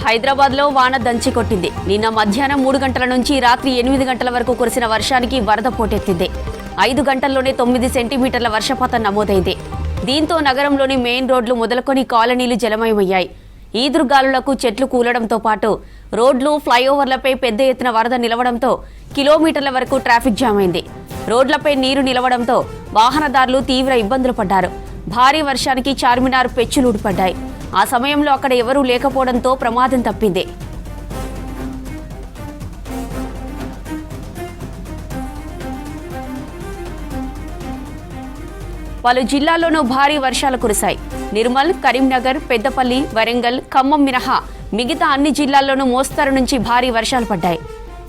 హైదరాబాద్లో వాన దంచి కొట్టింది. నిన్న మధ్యాహ్నం 3 గంటల నుంచి రాత్రి 8 గంటల వరకు కురిసిన వర్షానికి వరద పోటెత్తింది. 5 గంటల్లోనే 9 సెంటీమీటర్ల వర్షపాతం నమోదైంది. దీంతో నగరంలోని మెయిన్ రోడ్లు మొదలుకొని కాలనీలు జలమయమయ్యాయి. ఈదురుగాలులకు చెట్లు కూలడంతో పాటు రోడ్లు, ఫ్లైఓవర్లపై పెద్ద ఎత్తున వరద నిలవడంతో కిలోమీటర్ల వరకు ట్రాఫిక్ జామ్ అయింది. రోడ్లపై నీరు నిలవడంతో వాహనదారులు తీవ్ర ఇబ్బందులు పడ్డారు. భారీ వర్షానికి చార్మినార్ పెచ్చులూడిపడ్డాయి. ఆ సమయంలో అక్కడ ఎవరూ లేకపోవడంతో ప్రమాదం తప్పింది. పలు జిల్లాల్లోనూ భారీ వర్షాలు కురిశాయి. నిర్మల్, కరీంనగర్, పెద్దపల్లి, వరంగల్, ఖమ్మం మినహా మిగతా అన్ని జిల్లాల్లోనూ మోస్తరు నుంచి భారీ వర్షాలు పడ్డాయి.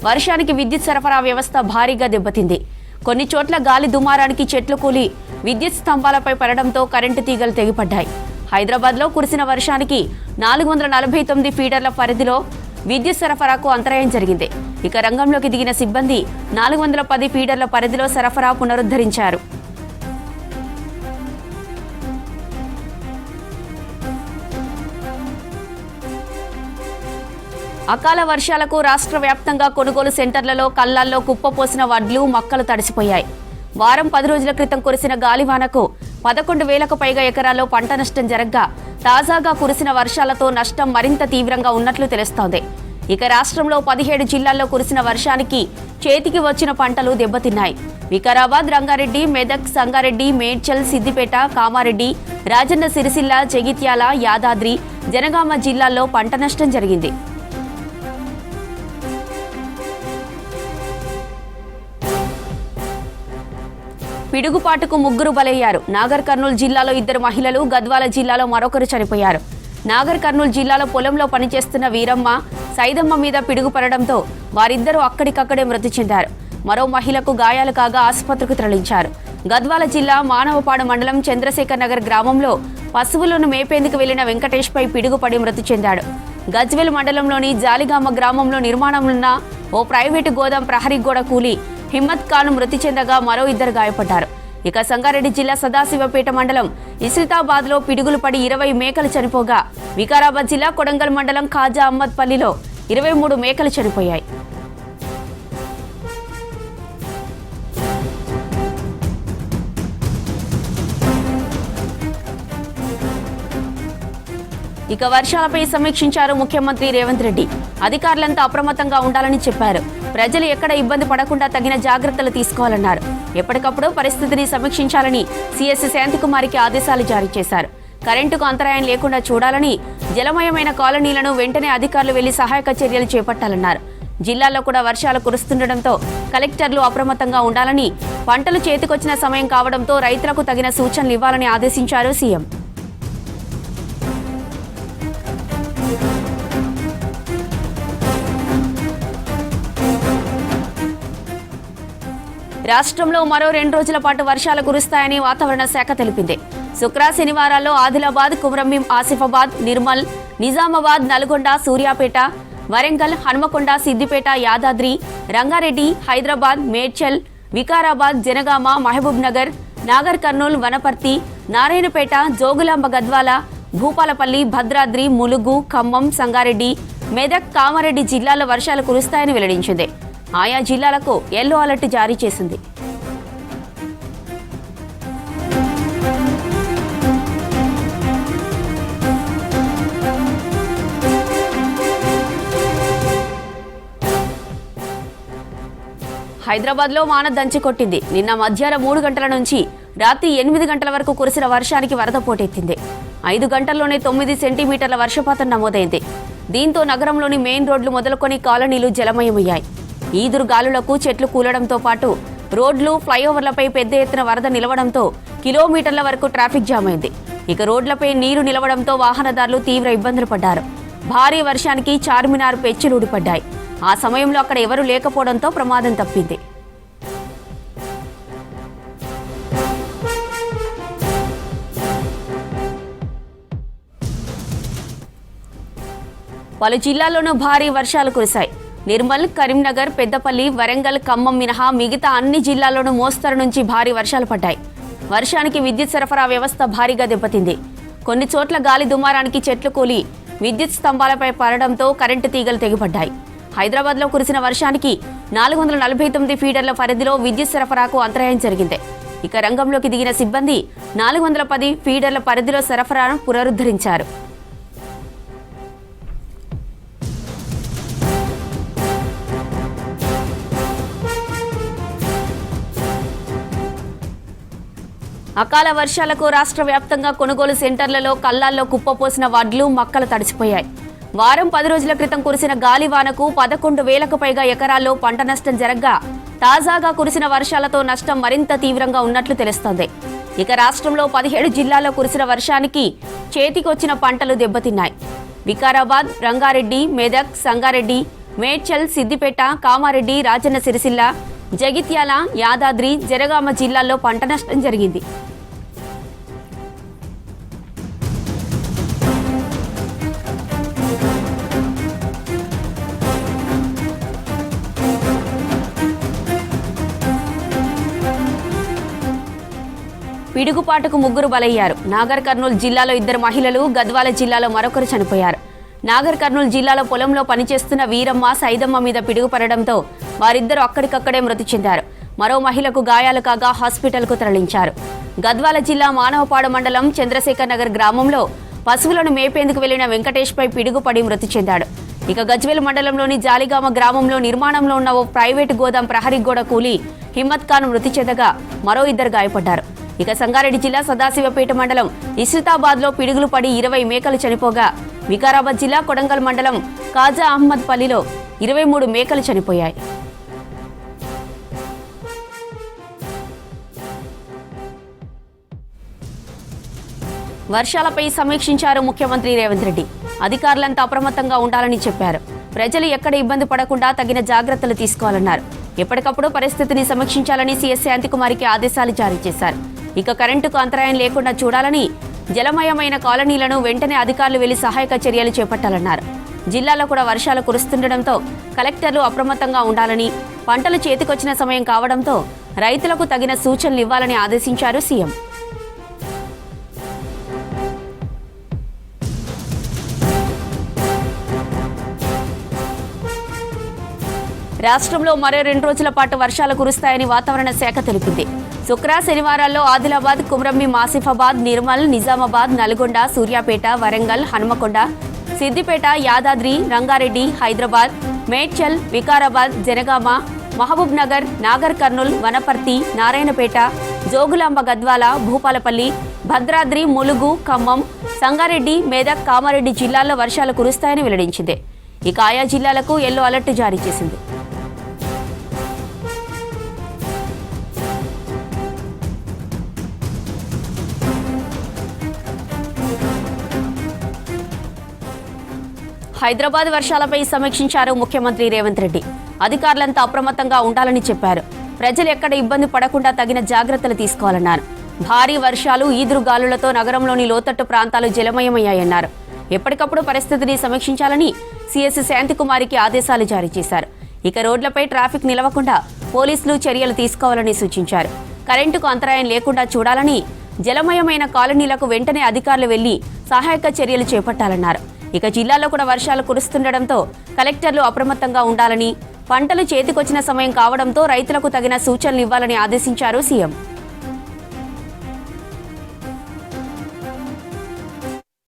వర్షానికి విద్యుత్ సరఫరా వ్యవస్థ భారీగా దెబ్బతింది. కొన్ని చోట్ల గాలి దుమారానికి చెట్లు కూలి విద్యుత్ స్తంభాలపై పడడంతో కరెంటు తీగలు తెగిపడ్డాయి. హైదరాబాద్లో కురిసిన వర్షానికి 449 ఫీడర్ల పరిధిలో విద్యుత్ సరఫరాకు అంతరాయం జరిగింది. ఇక రంగంలోకి దిగిన సిబ్బంది 410 ఫీడర్ల పరిధిలో సరఫరా పునరుద్ధరించారు. అకాల వర్షాలకు రాష్ట్ర వ్యాప్తంగా కొనుగోలు సెంటర్లలో కళ్లాల్లో కుప్పపోసిన వడ్లు, మక్కలు తడిసిపోయాయి. వారం 10 రోజుల క్రితం కురిసిన గాలివానకు 11,000కు పైగా ఎకరాల్లో పంట నష్టం జరగ్గా తాజాగా కురిసిన వర్షాలతో నష్టం మరింత తీవ్రంగా ఉన్నట్లు తెలుస్తోంది. ఇక రాష్ట్రంలో 17 జిల్లాల్లో కురిసిన వర్షానికి చేతికి వచ్చిన పంటలు దెబ్బతిన్నాయి. వికారాబాద్, రంగారెడ్డి, మెదక్, సంగారెడ్డి, మేడ్చల్, సిద్దిపేట, కామారెడ్డి, రాజన్న సిరిసిల్ల, జగిత్యాల, యాదాద్రి, జనగామ జిల్లాల్లో పంట నష్టం జరిగింది. పిడుగుపాటుకు 3 బలయ్యారు. నాగర్ కర్నూలు జిల్లాలో 2 మహిళలు, గద్వాల జిల్లాలో మరొకరు చనిపోయారు. నాగర్ కర్నూలు జిల్లాలో పొలంలో పనిచేస్తున్న వీరమ్మ, సైదమ్మ మీద పిడుగు పడడంతో వారిద్దరూ అక్కడికక్కడే మృతి చెందారు. మరో మహిళకు గాయాలు కాగా ఆసుపత్రికి తరలించారు. గద్వాల జిల్లా మానవపాడు మండలం చంద్రశేఖర్ నగర్ గ్రామంలో పశువులను మేపేందుకు వెళ్లిన వెంకటేష్పై పిడుగుపడి మృతి చెందాడు. గజ్వేల్ మండలంలోని జాలిగామ గ్రామంలో నిర్మాణంలో ఓ ప్రైవేటు గోదాం ప్రహరీ గోడ కూలి హిమ్మత్ ఖాన్ మృతి చెందగా మరో 2 గాయపడ్డారు. ఇక సంగారెడ్డి జిల్లా సదాశివపేట మండలం ఇస్రితాబాద్ లో పిడుగులు పడి 20 మేకలు చనిపోగా, వికారాబాద్ జిల్లా కొడంగల్ మండలం ఖాజా అహ్మద్ పల్లిలో 23 మేకలు చనిపోయాయి. ఇక వర్షాలపై సమీక్షించారు ముఖ్యమంత్రి రేవంత్ రెడ్డి. అధికారులంతా అప్రమత్తంగా ఉండాలని చెప్పారు. ప్రజలు ఎక్కడ ఇబ్బంది పడకుండా తగిన జాగ్రత్తలు తీసుకోవాలన్నారు. ఎప్పటికప్పుడు పరిస్థితిని సమీక్షించాలని సీఎస్ శాంతికుమారికి ఆదేశాలు జారీ చేశారు. కరెంటుకు అంతరాయం లేకుండా చూడాలని, జలమయమైన కాలనీలను వెంటనే అధికారులు వెళ్లి సహాయక చర్యలు చేపట్టాలన్నారు. జిల్లాలో కూడా వర్షాలు కురుస్తుండటంతో కలెక్టర్లు అప్రమత్తంగా ఉండాలని, పంటలు చేతికొచ్చిన సమయం కావడంతో రైతులకు తగిన సూచనలు ఇవ్వాలని ఆదేశించారు సీఎం. రాష్ట్రంలో మరో 2 రోజుల పాటు వర్షాలు కురుస్తాయని వాతావరణ శాఖ తెలిపింది. శుక్ర, శనివారాల్లో ఆదిలాబాద్, కుమ్రంభీం, ఆసిఫాబాద్, నిర్మల్, నిజామాబాద్, నల్గొండ, సూర్యాపేట, వరంగల్, హన్మకొండ, సిద్దిపేట, యాదాద్రి, రంగారెడ్డి, హైదరాబాద్, మేడ్చల్, వికారాబాద్, జనగామ, మహబూబ్ నగర్, నాగర్ కర్నూల్, వనపర్తి, నారాయణపేట, జోగులాంబ, గద్వాల, భూపాలపల్లి, భద్రాద్రి, ములుగు, ఖమ్మం, సంగారెడ్డి, మెదక్, కామారెడ్డి జిల్లాల్లో వర్షాలు కురుస్తాయని వెల్లడించింది. ఆయా జిల్లాలకు ఎల్లో అలర్ట్ జారీ చేసింది. హైదరాబాద్లో వాన దంచి కొట్టింది. నిన్న మధ్యాహ్నం 3 గంటల నుంచి రాత్రి 8 గంటల వరకు కురిసిన వర్షానికి వరద పోటెత్తింది. 5 గంటల్లోనే 9 సెంటీమీటర్ల వర్షపాతం నమోదైంది. దీంతో నగరంలోని మెయిన్ రోడ్లు మొదలుకొని కాలనీలు జలమయమయ్యాయి. ఈదురు గాలులకు చెట్లు కూలడంతో పాటు రోడ్లు, ఫ్లైఓవర్లపై పెద్ద ఎత్తున వరద నిలవడంతో కిలోమీటర్ల వరకు ట్రాఫిక్ జామ్ అయింది. ఇక రోడ్లపై నీరు నిలవడంతో వాహనదారులు తీవ్ర ఇబ్బందులు పడ్డారు. భారీ వర్షానికి చార్మినార్ పెచ్చులూడిపడ్డాయి. ఆ సమయంలో అక్కడ ఎవరూ లేకపోవడంతో ప్రమాదం తప్పింది. పలు జిల్లాల్లోనూ భారీ వర్షాలు కురిశాయి. నిర్మల్, కరీంనగర్, పెద్దపల్లి, వరంగల్, ఖమ్మం మినహా మిగతా అన్ని జిల్లాల్లోనూ మోస్తరు నుంచి భారీ వర్షాలు పడ్డాయి. వర్షానికి విద్యుత్ సరఫరా వ్యవస్థ భారీగా దెబ్బతింది. కొన్ని చోట్ల గాలి దుమారానికి చెట్లు కూలి విద్యుత్ స్తంభాలపై పడడంతో కరెంటు తీగలు తెగిపడ్డాయి. హైదరాబాద్లో కురిసిన వర్షానికి 449 ఫీడర్ల పరిధిలో విద్యుత్ సరఫరాకు అంతరాయం జరిగింది. ఇక రంగంలోకి దిగిన సిబ్బంది 410 ఫీడర్ల పరిధిలో సరఫరాను పునరుద్ధరించారు. అకాల వర్షాలకు రాష్ట్ర వ్యాప్తంగా కొనుగోలు సెంటర్లలో కల్లాల్లో కుప్పపోసిన వడ్లు మక్కలు తడిసిపోయాయి. వారం 10 రోజుల క్రితం కురిసిన గాలివానకు 11,000కు పైగా ఎకరాల్లో పంట నష్టం జరగ్గా తాజాగా కురిసిన వర్షాలతో నష్టం మరింత తీవ్రంగా ఉన్నట్లు తెలుస్తోంది. ఇక రాష్ట్రంలో 17 జిల్లాల్లో కురిసిన వర్షానికి చేతికొచ్చిన పంటలు దెబ్బతిన్నాయి. వికారాబాద్, రంగారెడ్డి, మెదక్, సంగారెడ్డి, మేడ్చల్, సిద్దిపేట, కామారెడ్డి, రాజన్న సిరిసిల్ల, జగిత్యాల, యాదాద్రి, జనగామ జిల్లాల్లో పంట నష్టం జరిగింది. పిడుగుపాటుకు 3 బలయ్యారు. నాగర్ కర్నూలు జిల్లాలో 2 మహిళలు, గద్వాల జిల్లాలో మరొకరు చనిపోయారు. నాగర్ కర్నూలు జిల్లాలో పొలంలో పనిచేస్తున్న వీరమ్మ, సైదమ్మ మీద పిడుగు పడడంతో వారిద్దరూ అక్కడికక్కడే మృతి చెందారు. మరో మహిళకు గాయాలు కాగా హాస్పిటల్కు తరలించారు. గద్వాల జిల్లా మానవపాడు మండలం చంద్రశేఖర్ నగర్ గ్రామంలో పశువులను మేపేందుకు వెళ్లిన వెంకటేష్పై పిడుగుపడి మృతి చెందాడు. ఇక గజ్వేల్ మండలంలోని జాలిగామ గ్రామంలో నిర్మాణంలో ఉన్న ఓ ప్రైవేటు గోదాం ప్రహరీ గోడ కూలి హిమ్మత్ ఖాన్ మృతి చెందగా మరో 2 గాయపడ్డారు. ఇక సంగారెడ్డి జిల్లా సదాశివపేట మండలం ఇస్రితాబాద్లో పిడుగులు పడి 20 మేకలు చనిపోగా వికారాబాద్ జిల్లా కొడంగల్ మండలం కాజా అహ్మద్ పల్లిలో 23 మేకలు చనిపోయాయి. వర్షాలపై సమీక్షించారు ముఖ్యమంత్రి రేవంత్ రెడ్డి. అధికారులంతా అప్రమత్తంగా ఉండాలని చెప్పారు. ప్రజలు ఎక్కడ ఇబ్బంది పడకుండా తగిన జాగ్రత్తలు తీసుకోవాలన్నారు. ఎప్పటికప్పుడు పరిస్థితిని సమీక్షించాలని సీఎస్ శాంతికుమారికి ఆదేశాలు జారీ చేశారు. ఇక కరెంటుకు అంతరాయం లేకుండా చూడాలని, జలమయమైన కాలనీలను వెంటనే అధికారులు వెళ్లి సహాయక చర్యలు చేపట్టాలన్నారు. జిల్లాలో కూడా వర్షాలు కురుస్తుండటంతో కలెక్టర్లు అప్రమత్తంగా ఉండాలని, పంటలు చేతికొచ్చిన సమయం కావడంతో రైతులకు తగిన సూచనలు ఇవ్వాలని ఆదేశించారు సీఎం. రాష్ట్రంలో మరో 2 రోజుల పాటు వర్షాలు కురుస్తాయని వాతావరణ శాఖ తెలిపింది. శుక్ర, శనివారాల్లో ఆదిలాబాద్, కుమ్రంభీం, ఆసిఫాబాద్, నిర్మల్, నిజామాబాద్, నల్గొండ, సూర్యాపేట, వరంగల్, హనుమకొండ, సిద్దిపేట, యాదాద్రి, రంగారెడ్డి, హైదరాబాద్, మేడ్చల్, వికారాబాద్, జనగామ, మహబూబ్ నగర్, నాగర్ కర్నూల్, వనపర్తి, నారాయణపేట, జోగులాంబ, గద్వాల, భూపాలపల్లి, భద్రాద్రి, ములుగు, ఖమ్మం, సంగారెడ్డి, మెదక్, కామారెడ్డి జిల్లాల్లో వర్షాలు కురుస్తాయని వెల్లడించింది. ఇక ఆయా జిల్లాలకు ఎల్లో అలర్ట్ జారీ చేసింది. హైదరాబాద్ వర్షాలపై సమీక్షించారు ముఖ్యమంత్రి రేవంత్ రెడ్డి. అధికారులంతా అప్రమత్తంగా ఉండాలని చెప్పారు. ప్రజలు ఎక్కడ ఇబ్బంది పడకుండా తగిన జాగ్రత్తలు తీసుకోవాలన్నారు. భారీ వర్షాలు, ఈదురుగాలులతో నగరంలోని లోతట్టు ప్రాంతాలు జలమయమయ్యాయన్నారు. ఎప్పటికప్పుడు పరిస్థితిని సమీక్షించాలని సీఎస్ శాంతికుమారికి ఆదేశాలు జారీ చేశారు. ఇక రోడ్లపై ట్రాఫిక్ నిలవకుండా పోలీసులు చర్యలు తీసుకోవాలని సూచించారు. కరెంటుకు అంతరాయం లేకుండా చూడాలని, జలమయమైన కాలనీలకు వెంటనే అధికారులు వెళ్లి సహాయక చర్యలు చేపట్టాలన్నారు. ఇక జిల్లాలో కూడా వర్షాలు కురుస్తుండటంతో కలెక్టర్లు అప్రమత్తంగా ఉండాలని, పంటలు చేతికొచ్చిన సమయం కావడంతో రైతులకు తగిన సూచనలు ఇవ్వాలని ఆదేశించారు సీఎం.